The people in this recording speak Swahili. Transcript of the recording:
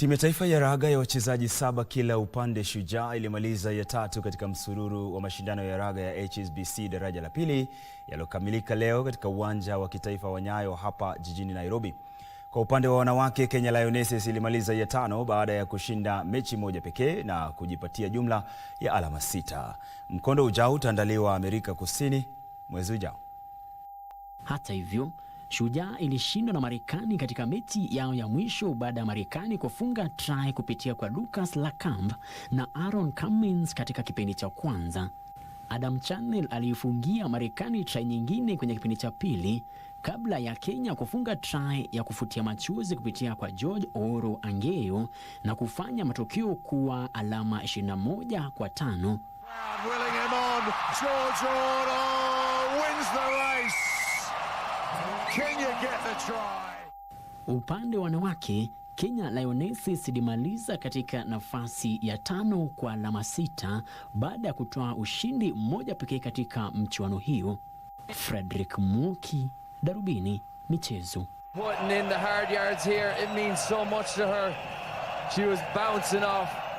Timu ya taifa ya raga ya wachezaji 7 kila upande Shujaa ilimaliza ya 3 katika msururu wa mashindano ya raga ya HSBC daraja la pili yaliyokamilika leo katika uwanja wa kitaifa wa Nyayo hapa jijini Nairobi. Kwa upande wa wanawake, Kenya Lionesses ilimaliza ya 5 baada ya kushinda mechi moja pekee na kujipatia jumla ya alama 6. Mkondo ujao utaandaliwa Amerika Kusini mwezi ujao. Hata hivyo, Shujaa ilishindwa na Marekani katika mechi yao ya mwisho baada ya Marekani kufunga try kupitia kwa Lucas Lakamb na Aaron Cummins katika kipindi cha kwanza. Adam Channel aliifungia Marekani try nyingine kwenye kipindi cha pili kabla ya Kenya kufunga try ya kufutia machozi kupitia kwa George Oro Angeyo na kufanya matokeo kuwa alama 21-5. Upande wa wanawake, Kenya Lionesses ilimaliza katika nafasi ya 5 kwa alama 6 baada ya kutoa ushindi mmoja pekee katika mchuano hiyo. Frederick Muki, Darubini Michezo. Putting in the hard yards here, it means so much to her. She was bouncing off